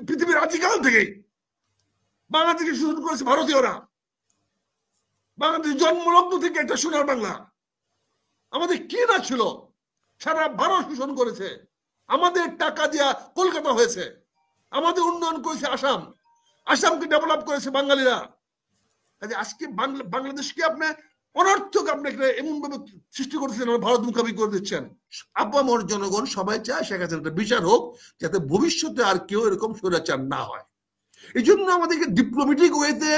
পৃথিবীর আদিকাল থেকেই বাংলাদেশকে শোষণ করেছে ভারতীয়রা। বাংলাদেশ জন্মলগ্ন থেকে একটা সোনার বাংলা। আমাদের কি না ছিল, সারা ভারত শোষণ করেছে। আমাদের টাকা দিয়া কলকাতা হয়েছে, আমাদের উন্নয়ন করেছে আসাম, আসামকে ডেভেলপ করেছে বাঙালিরা। আজকে বাংলাদেশকে আপনি অনর্থক আপনি এমন ভাবে সৃষ্টি করতেছেন, ভারত মুখাপি করে দিচ্ছেন। আপামর জনগণ সবাই চায় শেখ হাসিনার বিচার হোক, যাতে ভবিষ্যতে আর কেউ এরকম স্বৈরাচার না হয়। এই জন্য আমাদেরকে ডিপ্লোমেটিক ওয়েতে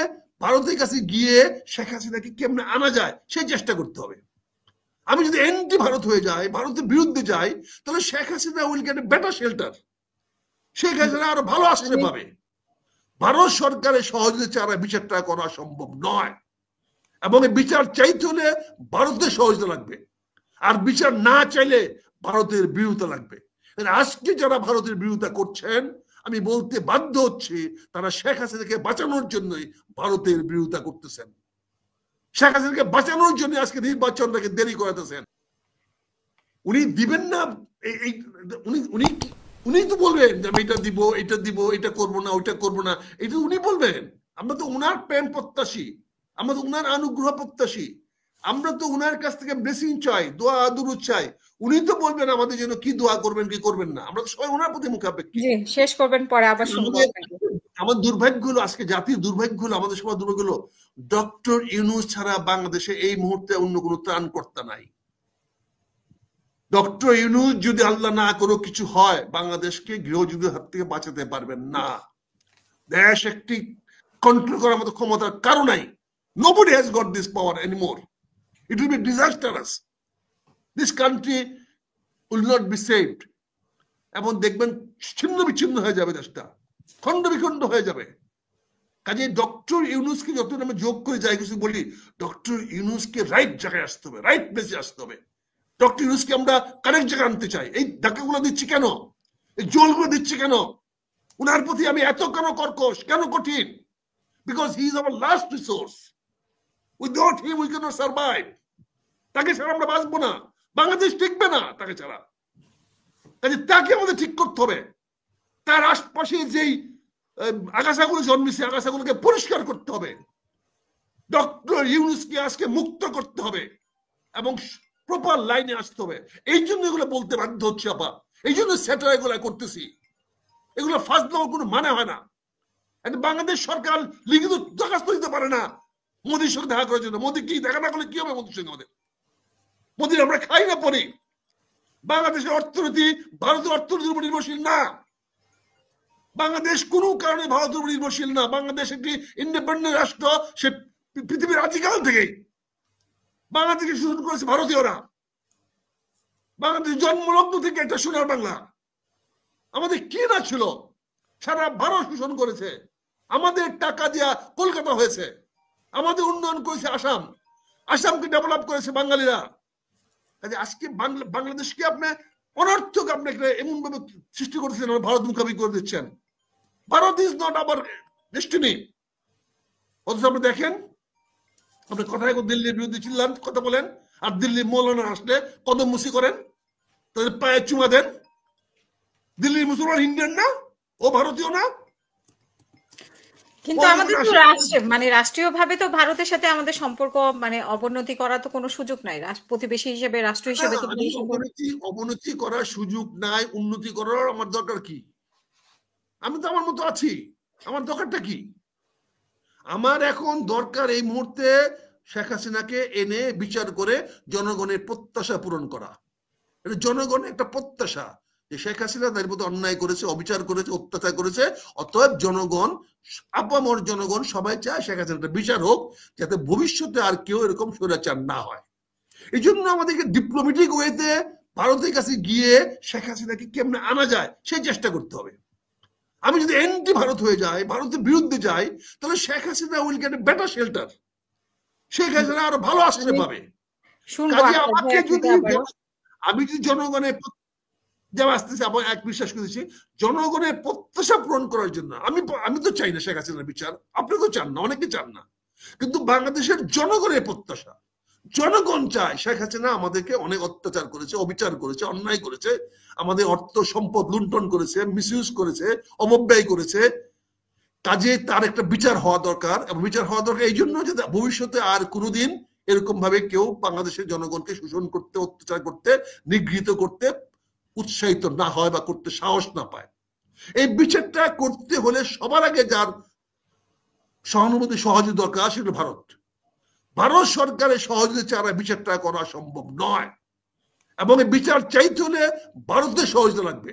ভারতের কাছে গিয়ে শেখ হাসিনাকে কেমনে আনা যায় সেই চেষ্টা করতে হবে। আমি যদি এন্টি ভারত হয়ে যাই, ভারতের বিরুদ্ধে যাই, তাহলে Sheikh Hasina will get a better shelter. Sheikh Hasina আরো ভালো আশ্রয় পাবে। ভারত সরকারের সহযোগিতা ছাড়া বিচারটা করা সম্ভব নয়, এবং বিচার চাইতে হলে ভারতের সহযোগিতা লাগবে, আর বিচার না চাইলে ভারতের বিরোধিতা লাগবে। আজকে যারা ভারতের বিরোধিতা করছেন, আমি বলতে বাধ্য হচ্ছি, তারা শেখ হাসিনাকে বাঁচানোর জন্যই ভারতের বিরোধিতা করতেছেন। শেখ হাসিনাকে বাঁচানোর জন্য আজকে নির্বাচনটাকে দেরি করাতেছেন। উনি দিবেন না, উনি তো বলবেন যে আমি এটা দিব, এটা দিব, এটা করবো না, ওইটা করবো না, এটা উনি বলবেন। আমরা তো উনার প্রেম প্রত্যাশী, আমরা তো উনার অনুগ্রহ প্রত্যাশী, আমরা তো উনার কাছ থেকে ব্লেসিং চাই, দোয়া দুরূদ চাই। উনি তো বলবেন আমাদের জন্য কি দোয়া করবেন কি করবেন না। আমরা তো সবাই ওনার প্রতি মুখাপেক্ষী। শেষ করবেন, পরে আবার শুনবো। আমার দুর্ভাগ্য হলো, আজকে জাতির দুর্ভাগ্য হলো, আমাদের সবার দুর্ভাগ্য হলো, ডক্টর ইউনূস ছাড়া বাংলাদেশে এই মুহূর্তে অন্য কোনো ত্রাণকর্তা নাই। ডক্টর ইউনূস যদি আল্লাহ না করে কিছু হয়, বাংলাদেশকে গৃহযুদ্ধের হাত থেকে বাঁচাতে পারবেন না। দেশ একটি কন্ট্রোল করার মতো ক্ষমতার কারো নাই। Nobody has got this power anymore. It will be disastrous. This country will not be saved. এবং দেখবেন ছিন্ন বিচ্ছিন্ন হয়ে যাবে, দেশটা খণ্ড বিখণ্ড হয়ে যাবে। কাজে ডক্টর ইউনূসকে যত আমি যোগ করে যাই কিছু বলি, ডক্টর ইউনূসকে রাইট জায়গায় আসতে হবে, রাইট প্লেসে আসতে হবে। ডক্টর ইউনূসকে আমরা কারেক্ট জায়গায় আনতে চাই। এই ধাক্কাগুলো দিচ্ছি কেন, এই জলগুলো দিচ্ছি কেন, উনার প্রতি আমি এত কেন কর্কশ, কেন কঠিন? Because he is our last resource. Without him we cannot survive. তাকে ছাড়া আমরা বাঁচবো না, বাংলাদেশ টিকবে না তাকে ছাড়া। কাজে তাকে আমাদের ঠিক করতে হবে। তার আশপাশে যেই আগাছাগুলো জন্মেছে, আগাছাগুলোকে পরিষ্কার করতে হবে। ডক্টর ইউনূসকে আজকে মুক্ত করতে হবে এবং প্রপার লাইনে আসতে হবে। এই জন্য এগুলো বলতে বাধ্য হচ্ছে আপা, এই জন্য স্যাটার এগুলো করতেছি। এগুলো ফার্স্ট দেওয়ার কোনো মানে হয় না। বাংলাদেশ সরকার লিখিত দরখাস্ত দিতে পারে না মোদির সঙ্গে দেখা করার জন্য। মোদি কি দেখা না করলে কি হবে মোদির সঙ্গে? আমাদের মোদির আমরা খাই না পরে। বাংলাদেশের অর্থনীতি ভারতের অর্থনীতির উপর নির্ভরশীল না। বাংলাদেশ কোনো কারণে ভারতের উপর নির্ভরশীল না। বাংলাদেশ একটি ইন্ডিপেন্ডেন্ট রাষ্ট্র। সে পৃথিবীর আদিকাল থেকেই বাংলাদেশকে শোষণ করেছে ভারতীয়রা। বাংলাদেশ জন্মলগ্ন থেকে একটা সোনার বাংলা। আমাদের কি না ছিল, সারা ভারত শোষণ করেছে। আমাদের টাকা দিয়া কলকাতা হয়েছে, আমাদের উন্নয়ন করেছে আসাম, আসামকে ডেভেলপ করেছে বাঙালিরা। আজকে বাংলাদেশকে আপনি অনর্থক আপনি এমন ভাবে সৃষ্টি করতেছেন, ভারত মুখাপি করে দিচ্ছেন। Bharat is not our destiny. অথচ আপনি দেখেন, আপনি কথায় দিল্লির বিরুদ্ধে চিল্লান, কথা বলেন, আর দিল্লির মৌলানা আসলে কদম মুসি করেন, তাদের পায়ে চুমা দেন। দিল্লির মুসলমান ইন্ডিয়ান না, ও ভারতীয় না। কিন্তু আমাদের তো রাষ্ট্রীয়ভাবে তো ভারতের সাথে আমাদের সম্পর্ক অবনতি করার তো কোনো সুযোগ নাই। প্রতিবেশী হিসেবে, রাষ্ট্র হিসেবে তো অবনতি করার সুযোগ নাই। উন্নতি করার আমার দরকার কি? আমি তো আমার মতো আছি, আমার দরকারটা কি? আমার এখন দরকার এই মুহূর্তে শেখ হাসিনাকে এনে বিচার করে জনগণের প্রত্যাশা পূরণ করা। এটা জনগণের একটা প্রত্যাশা যে শেখ হাসিনা তার মতো অন্যায় করেছে, অবিচার করেছে, অত্যাচার করেছে। অতএব জনগণ, আপামর জনগণ সবাই চায় শেখ হাসিনার বিচার হোক, যাতে ভবিষ্যতে আর কেউ এরকম স্বৈরাচার না হয়। এই জন্য আমাদেরকে ডিপ্লোমেটিক ওয়েতে ভারতের কাছে গিয়ে শেখ হাসিনাকে কেমনে আনা যায় সেই চেষ্টা করতে হবে। আমি যদি এন্টি ভারত হয়ে যাই, ভারতের বিরুদ্ধে যাই, তাহলে Sheikh Hasina will get a better shelter. Sheikh Hasina আরো ভালো আশ্রয় পাবে। আমাকে যদি, আমি যদি জনগণের যেমন আসতেছে, আমার এক বিশ্বাস করেছি, জনগণের প্রত্যাশা পূরণ করার জন্য। আমি তো চাই না শেখ হাসিনার বিচার, আপনি তো চান না, অনেকে চান না, কিন্তু বাংলাদেশের জনগণের প্রত্যাশা, জনগণ চায় শেখ হাসিনা আমাদেরকে অনেক অত্যাচার করেছে, অবিচার করেছে, অন্যায় করেছে, আমাদের অর্থ সম্পদ লুণ্ঠন করেছে, মিসইউজ করেছে, অপব্যয় করেছে। কাজে তার একটা বিচার হওয়া দরকার, এবং বিচার হওয়া দরকার এই জন্য যাতে ভবিষ্যতে আর কোনোদিন এরকম ভাবে কেউ বাংলাদেশের জনগণকে শোষণ করতে, অত্যাচার করতে, নিগৃহীত করতে উৎসাহিত না হয় বা করতে সাহস না পায়। এই বিচারটা করতে হলে সবার আগে যার সহানুভূতি সহযোগিতা দরকার সেটা ভারত। ভারত সরকারের সহযোগিতা ছাড়া বিচারটা করা সম্ভব নয়, এবং এই বিচার চাইতে হলে ভারতের সহযোগিতা লাগবে,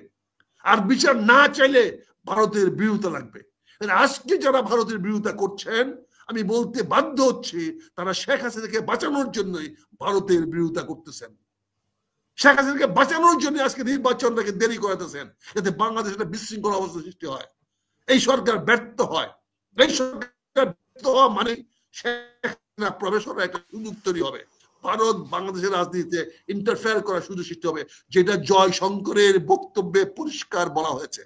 আর বিচার না চাইলে ভারতের বিরোধিতা লাগবে। আজকে যারা ভারতের বিরোধিতা করছেন, আমি বলতে বাধ্য হচ্ছি, তারা শেখ হাসিনাকে বাঁচানোর জন্যই ভারতের বিরোধিতা করতেছেন। শেখ হাসিনাকে বাঁচানোর জন্য আজকে নির্বাচনটাকে দেরি করাতেছেন, যাতে বাংলাদেশে একটা বিশৃঙ্খল অবস্থা সৃষ্টি হয়। এই সরকার ব্যর্থ হয়, এই সরকার ব্যর্থ হওয়া মানে শেখ হাসিনা প্রবেশের একটা সুযোগ তৈরি হবে, ভারত বাংলাদেশের রাজনীতিতে ইন্টারফেয়ার করার সুযোগ সৃষ্টি হবে, যেটা জয়শঙ্করের বক্তব্যে পরিষ্কার বলা হয়েছে।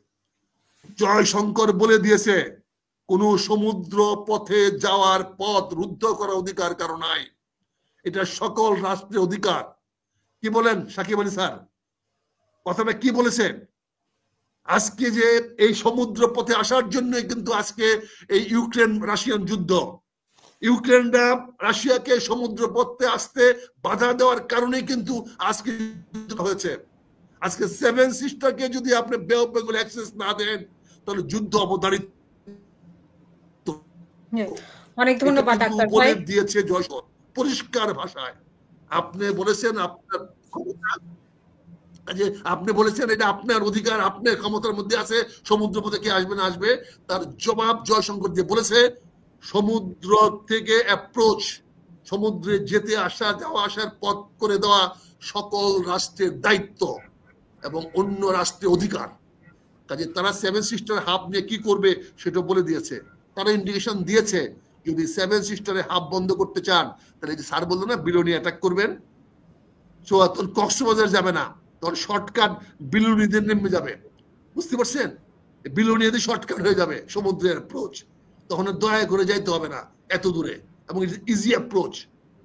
জয়শঙ্কর বলে দিয়েছে, কোন সমুদ্র পথে যাওয়ার পথ রুদ্ধ করার অধিকার কারো নাই, এটা সকল রাষ্ট্রের অধিকার। কি বলেন সাকিব আলী স্যার, কথাটা কি বলেছেন? আজকে যে এই সমুদ্র পথে আসার জন্য কিন্তু আজকে এই ইউক্রেন রাশিয়ান যুদ্ধ, ইউক্রেনরা রাশিয়াকে সমুদ্র পথে আসতে বাধা দেওয়ার কারণে কিন্তু আজকে যুদ্ধ হয়েছে। আজকে সেভেন সিস্টারকে যদি আপনি বে অফ বেঙ্গল অ্যাক্সেস না দেন, তাহলে যুদ্ধ অবধারিত। অনেক ধন্যবাদ আক্তার ভাই। বলে দিয়েছে জয়শঙ্কর পরিষ্কার ভাষায়। আপনি বলেছেন আপনার ক্ষমতা, যে আপনি বলেছেন এটা আপনার অধিকার, আপনার ক্ষমতার মধ্যে আছে, সমুদ্র পথে কে আসবে না আসবে। তার জবাব জয়শঙ্কর যে বলেছে, সমুদ্র থেকে অ্যাপ্রোচ, সমুদ্রে যেতে আসা, যাওয়া আসার পথ করে দেওয়া সকল রাষ্ট্রের দায়িত্ব এবং অন্য রাষ্ট্রের অধিকার। কাজে তারা সেভেন সিস্টার হাব নিয়ে কি করবে সেটা বলে দিয়েছে। তারা ইন্ডিকেশন দিয়েছে, যদি সেভেন সিস্টারের হাব বন্ধ করতে চান, তাহলে যে স্যার বললো না বিলোনি অ্যাটাক করবেন, সো তখন কক্সবাজার যাবে না, তখন শর্টকাট বিলুনিদের নেমে যাবে। বুঝতে পারছেন? বিলুনিয়াতে শর্টকাট হয়ে যাবে সমুদ্রের অ্যাপ্রোচ, তখন দয়া করে যাইতে হবে না এত দূরে, এবং easy approach,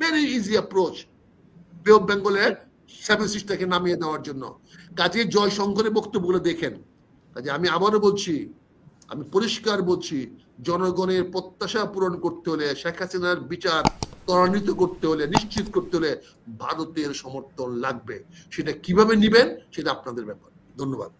very easy approach বে অফ বেঙ্গলের সেভেন সিস্টারকে নামিয়ে দেওয়ার জন্য। কাজে জয়শঙ্করের বক্তব্যগুলো দেখেন। কাজে আমি আবারও বলছি, আমি পরিষ্কার বলছি, জনগণের প্রত্যাশা পূরণ করতে হলে, শেখ হাসিনার বিচার ত্বরান্বিত করতে হলে, নিশ্চিত করতে হলে ভারতের সমর্থন লাগবে। সেটা কিভাবে নিবেন সেটা আপনাদের ব্যাপার। ধন্যবাদ।